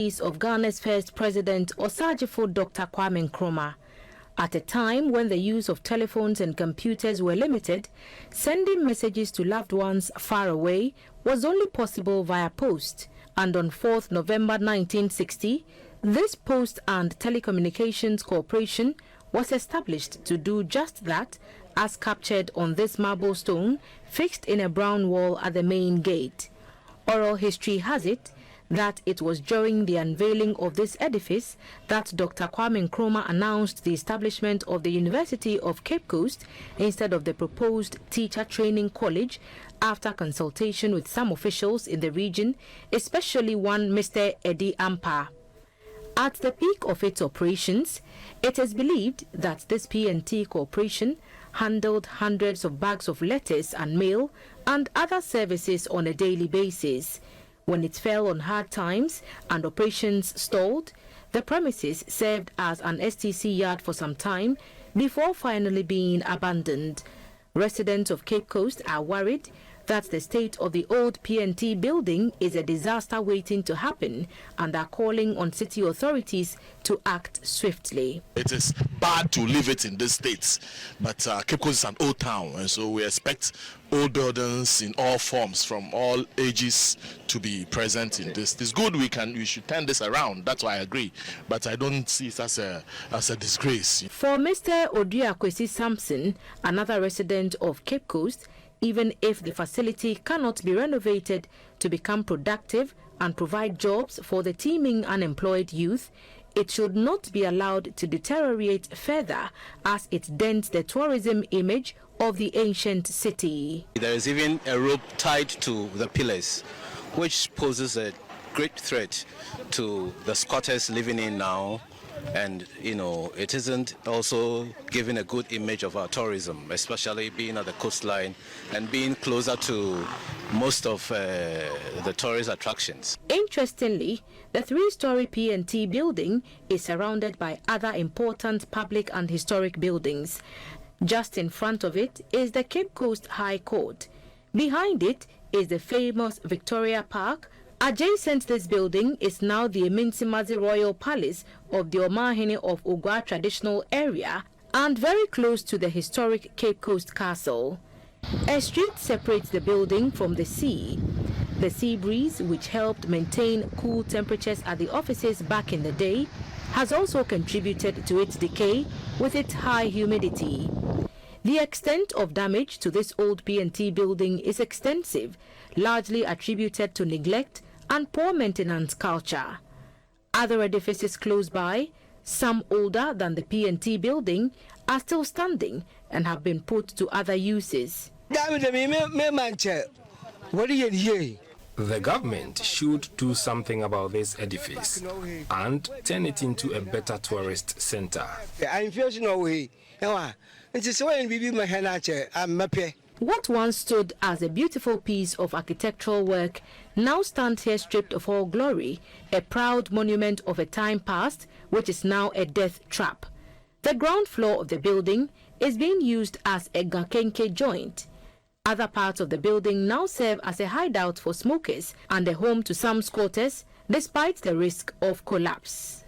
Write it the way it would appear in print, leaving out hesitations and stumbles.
of Ghana's first president, Osagyefo Dr. Kwame Nkrumah. At a time when the use of telephones and computers were limited, sending messages to loved ones far away was only possible via post. And on 4th November 1960, this Post and Telecommunications Corporation was established to do just that, as captured on this marble stone fixed in a brown wall at the main gate. Oral history has it that it was during the unveiling of this edifice that Dr. Kwame Nkrumah announced the establishment of the University of Cape Coast instead of the proposed teacher training college, after consultation with some officials in the region, especially one Mr. Eddie Ampa. At the peak of its operations, it is believed that this P&T corporation handled hundreds of bags of letters and mail and other services on a daily basis. When it fell on hard times and operations stalled, the premises served as an STC yard for some time before finally being abandoned. Residents of Cape Coast are worried that the state of the old P&T building is a disaster waiting to happen and are calling on city authorities to act swiftly. It is bad to leave it in this state, but Cape Coast is an old town, and so we expect old buildings in all forms from all ages to be present in this. It's good, we should turn this around, that's why I agree, but I don't see it as a disgrace. For Mr. Oduakwesi Sampson, another resident of Cape Coast, even if the facility cannot be renovated to become productive and provide jobs for the teeming unemployed youth, it should not be allowed to deteriorate further as it dents the tourism image of the ancient city. There is even a rope tied to the pillars, which poses a great threat to the squatters living in now. And, it isn't also giving a good image of our tourism, especially being at the coastline and being closer to most of the tourist attractions. Interestingly, the three-story P&T building is surrounded by other important public and historic buildings. Just in front of it is the Cape Coast High Court. Behind it is the famous Victoria Park. Adjacent this building is now the Eminsimazi Royal Palace of the Omahene of Ogwa traditional area, and very close to the historic Cape Coast Castle. A street separates the building from the sea. The sea breeze, which helped maintain cool temperatures at the offices back in the day, has also contributed to its decay with its high humidity. The extent of damage to this old P&T building is extensive, largely attributed to neglect and poor maintenance culture. Other edifices close by, some older than the P&T building, are still standing and have been put to other uses. The government should do something about this edifice and turn it into a better tourist center. What once stood as a beautiful piece of architectural work now stands here stripped of all glory, a proud monument of a time past, which is now a death trap. The ground floor of the building is being used as a gakenke joint. Other parts of the building now serve as a hideout for smokers and a home to some squatters, despite the risk of collapse.